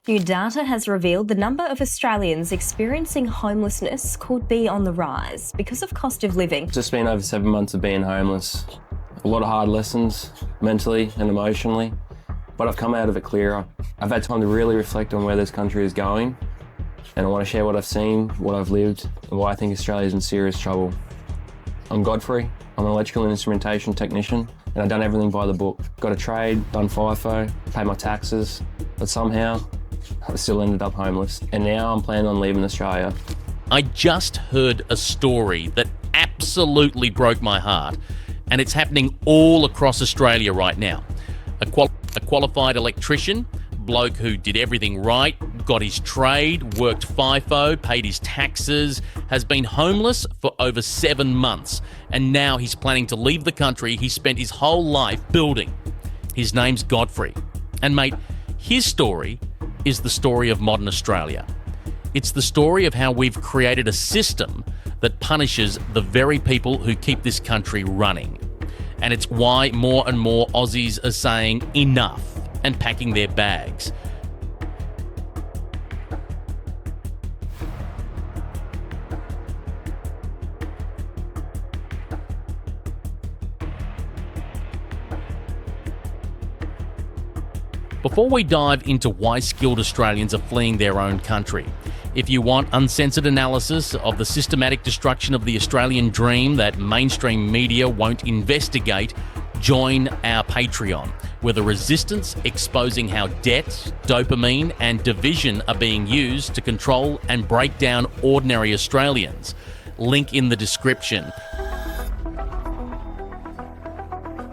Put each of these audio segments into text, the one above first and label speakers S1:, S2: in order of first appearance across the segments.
S1: New data has revealed the number of Australians experiencing homelessness could be on the rise because of cost of living.
S2: It's just been over 7 months of being homeless. A lot of hard lessons, mentally and emotionally, but I've come out of it clearer. I've had time to really reflect on where this country is going, and I want to share what I've seen, what I've lived, and why I think Australia is in serious trouble. I'm Godfrey. I'm an electrical and instrumentation technician, and I've done everything by the book. Got a trade, done FIFO, paid my taxes, but somehow I still ended up homeless. And now I'm planning on leaving Australia.
S3: I just heard a story that absolutely broke my heart, and it's happening all across Australia right now. A qualified electrician, bloke who did everything right, got his trade, worked FIFO, paid his taxes, has been homeless for over 7 months, and now he's planning to leave the country he spent his whole life building. His name's Godfrey. And mate, his story is the story of modern Australia. It's the story of how we've created a system that punishes the very people who keep this country running. And it's why more and more Aussies are saying enough and packing their bags. Before we dive into why skilled Australians are fleeing their own country, if you want uncensored analysis of the systematic destruction of the Australian dream that mainstream media won't investigate, join our Patreon, where the resistance exposing how debt, dopamine and division are being used to control and break down ordinary Australians. Link in the description.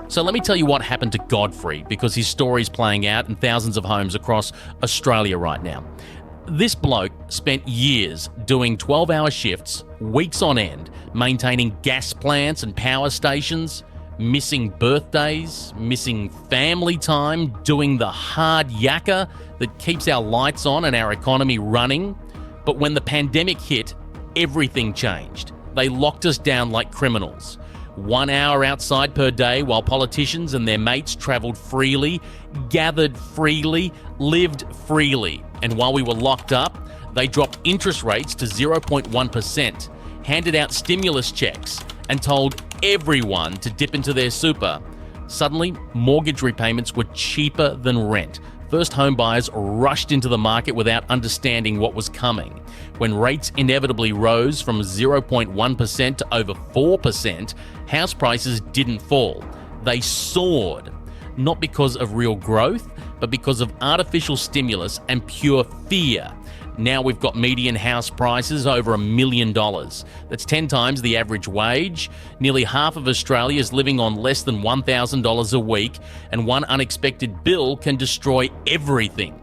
S3: So let me tell you what happened to Godfrey, because his story's playing out in thousands of homes across Australia right now. This bloke spent years doing 12-hour shifts, weeks on end, maintaining gas plants and power stations, missing birthdays, missing family time, doing the hard yakka that keeps our lights on and our economy running. But when the pandemic hit, everything changed. They locked us down like criminals. 1 hour outside per day while politicians and their mates travelled freely, gathered freely, lived freely. And while we were locked up, they dropped interest rates to 0.1%, handed out stimulus checks, and told everyone to dip into their super. Suddenly, mortgage repayments were cheaper than rent. First home buyers rushed into the market without understanding what was coming. When rates inevitably rose from 0.1% to over 4%, house prices didn't fall. They soared. Not because of real growth, but because of artificial stimulus and pure fear. Now we've got median house prices over $1 million. That's 10 times the average wage. Nearly half of Australia is living on less than $1,000 a week, and one unexpected bill can destroy everything.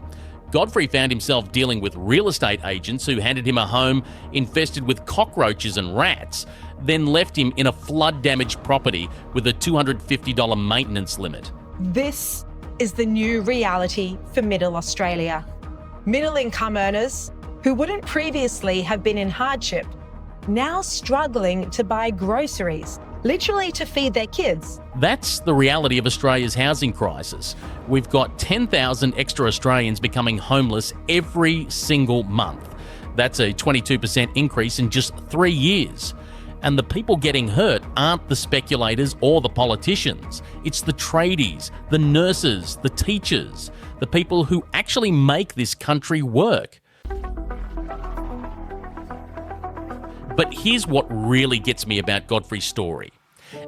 S3: Godfrey found himself dealing with real estate agents who handed him a home infested with cockroaches and rats, then left him in a flood-damaged property with a $250 maintenance limit.
S4: This is the new reality for Middle Australia. Middle-income earners who wouldn't previously have been in hardship, now struggling to buy groceries, literally to feed their kids.
S3: That's the reality of Australia's housing crisis. We've got 10,000 extra Australians becoming homeless every single month. That's a 22% increase in just 3 years. And the people getting hurt aren't the speculators or the politicians. It's the tradies, the nurses, the teachers, the people who actually make this country work. But here's what really gets me about Godfrey's story.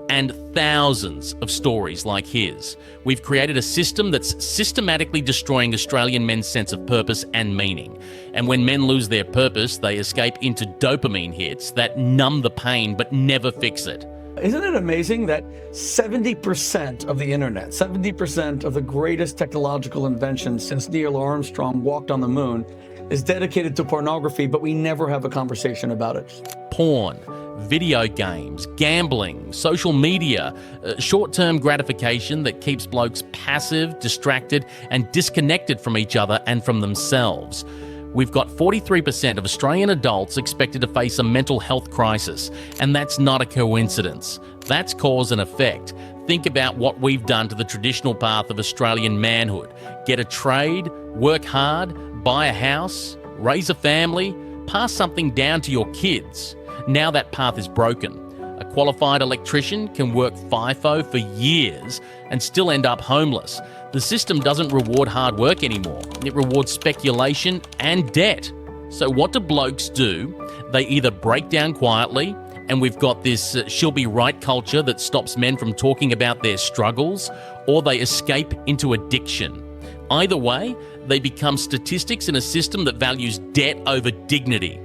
S3: And thousands of stories like his. We've created a system that's systematically destroying Australian men's sense of purpose and meaning. And when men lose their purpose, they escape into dopamine hits that numb the pain but never fix it.
S5: Isn't it amazing that 70% of the internet, 70% of the greatest technological inventions since Neil Armstrong walked on the moon is dedicated to pornography, but we never have a conversation about it?
S3: Porn, video games, gambling, social media, short-term gratification that keeps blokes passive, distracted, and disconnected from each other and from themselves. We've got 43% of Australian adults expected to face a mental health crisis, and that's not a coincidence. That's cause and effect. Think about what we've done to the traditional path of Australian manhood. Get a trade, Work hard, buy a house, raise a family, pass something down to your kids. Now that path is broken. A qualified electrician can work FIFO for years and still end up homeless. The system doesn't reward hard work anymore. It rewards speculation and debt. So what do blokes do? They either break down quietly, and we've got this she'll be right culture that stops men from talking about their struggles, or they escape into addiction. Either way, they become statistics in a system that values debt over dignity.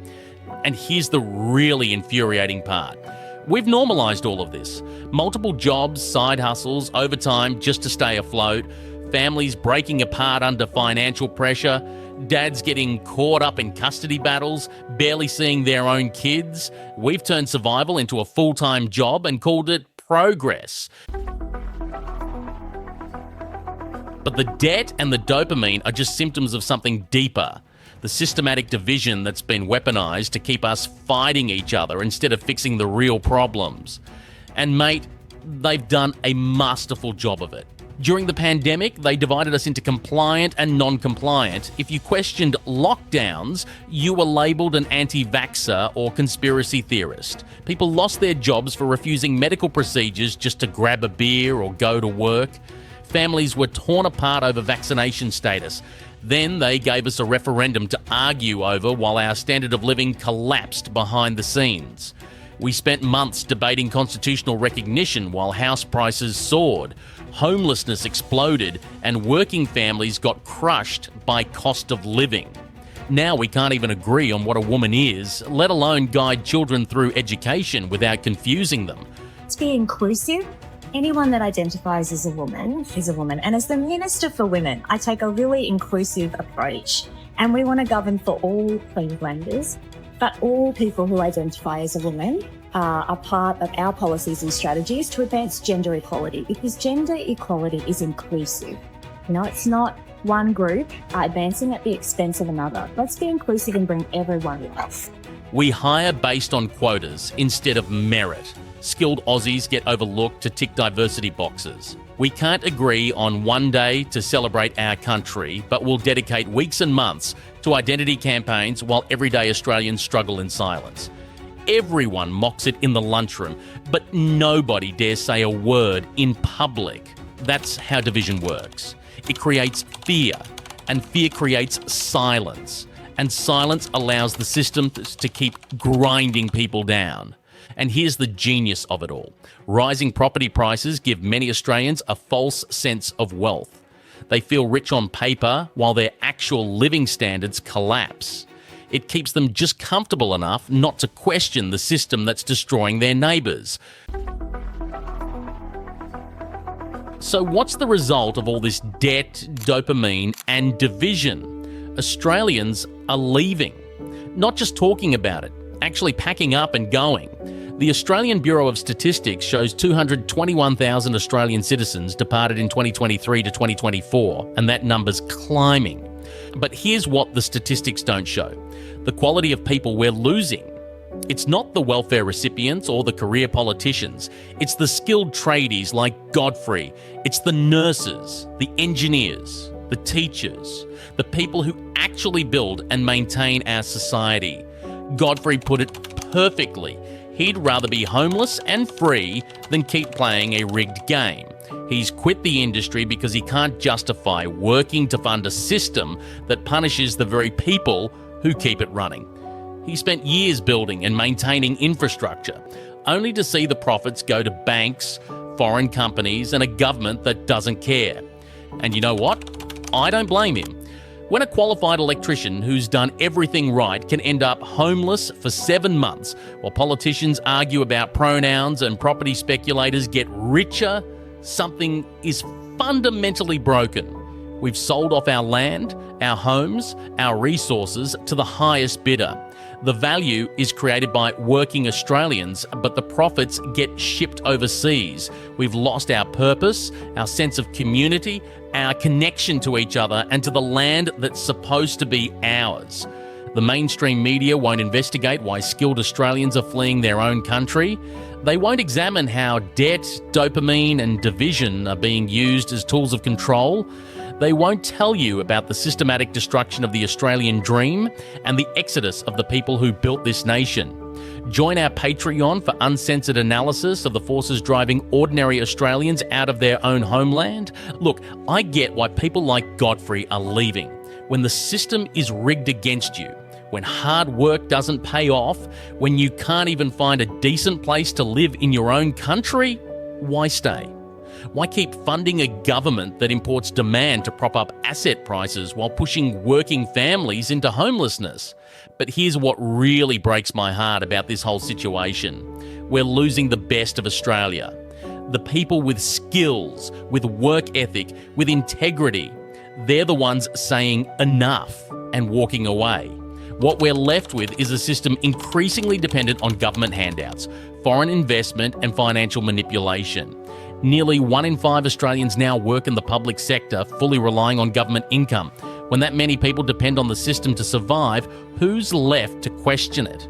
S3: And here's the really infuriating part. We've normalised all of this. Multiple jobs, side hustles, overtime just to stay afloat, families breaking apart under financial pressure, dads getting caught up in custody battles, barely seeing their own kids. We've turned survival into a full-time job and called it progress. But the debt and the dopamine are just symptoms of something deeper. The systematic division that's been weaponized to keep us fighting each other instead of fixing the real problems. And mate, they've done a masterful job of it. During the pandemic, they divided us into compliant and non-compliant. If you questioned lockdowns, you were labelled an anti-vaxxer or conspiracy theorist. People lost their jobs for refusing medical procedures just to grab a beer or go to work. Families were torn apart over vaccination status. Then they gave us a referendum to argue over while our standard of living collapsed behind the scenes. We spent months debating constitutional recognition while house prices soared. Homelessness exploded and working families got crushed by cost of living. Now we can't even agree on what a woman is, let alone guide children through education without confusing them.
S6: To be inclusive, anyone that identifies as a woman is a woman. And as the Minister for Women, I take a really inclusive approach. And we want to govern for all Queenslanders, but all people who identify as a woman are part of our policies and strategies to advance gender equality, because gender equality is inclusive. You know, it's not one group advancing at the expense of another. Let's be inclusive and bring everyone with us.
S3: We hire based on quotas instead of merit. Skilled Aussies get overlooked to tick diversity boxes. We can't agree on one day to celebrate our country, but we'll dedicate weeks and months to identity campaigns while everyday Australians struggle in silence. Everyone mocks it in the lunchroom, but nobody dares say a word in public. That's how division works. It creates fear, and fear creates silence. And silence allows the system to keep grinding people down. And here's the genius of it all. Rising property prices give many Australians a false sense of wealth. They feel rich on paper while their actual living standards collapse. It keeps them just comfortable enough not to question the system that's destroying their neighbours. So what's the result of all this debt, dopamine and division? Australians are leaving. Not just talking about it, actually packing up and going. The Australian Bureau of Statistics shows 221,000 Australian citizens departed in 2023 to 2024, and that number's climbing. But here's what the statistics don't show. The quality of people we're losing. It's not the welfare recipients or the career politicians. It's the skilled tradies like Godfrey. It's the nurses, the engineers, the teachers, the people who actually build and maintain our society. Godfrey put it perfectly. He'd rather be homeless and free than keep playing a rigged game. He's quit the industry because he can't justify working to fund a system that punishes the very people who keep it running. He spent years building and maintaining infrastructure, only to see the profits go to banks, foreign companies, and a government that doesn't care. And you know what? I don't blame him. When a qualified electrician who's done everything right can end up homeless for 7 months, while politicians argue about pronouns and property speculators get richer, something is fundamentally broken. We've sold off our land, our homes, our resources to the highest bidder. The value is created by working Australians, but the profits get shipped overseas. We've lost our purpose, our sense of community, our connection to each other and to the land that's supposed to be ours. The mainstream media won't investigate why skilled Australians are fleeing their own country. They won't examine how debt, dopamine and division are being used as tools of control. They won't tell you about the systematic destruction of the Australian dream and the exodus of the people who built this nation. Join our Patreon for uncensored analysis of the forces driving ordinary Australians out of their own homeland. Look, I get why people like Godfrey are leaving. When the system is rigged against you, when hard work doesn't pay off, when you can't even find a decent place to live in your own country, why stay? Why keep funding a government that imports demand to prop up asset prices while pushing working families into homelessness? But here's what really breaks my heart about this whole situation. We're losing the best of Australia. The people with skills, with work ethic, with integrity, they're the ones saying enough and walking away. What we're left with is a system increasingly dependent on government handouts, foreign investment and financial manipulation. Nearly 1 in 5 Australians now work in the public sector, fully relying on government income. When that many people depend on the system to survive, who's left to question it?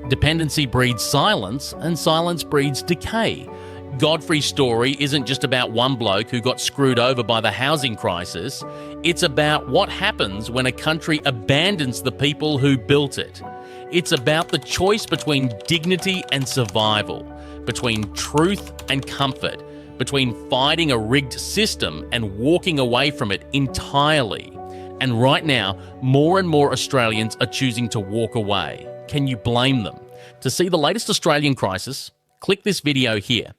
S3: Dependency breeds silence, and silence breeds decay. Godfrey's story isn't just about one bloke who got screwed over by the housing crisis. It's about what happens when a country abandons the people who built it. It's about the choice between dignity and survival, between truth and comfort, between fighting a rigged system and walking away from it entirely. And right now, more and more Australians are choosing to walk away. Can you blame them? To see the latest Australian crisis, click this video here.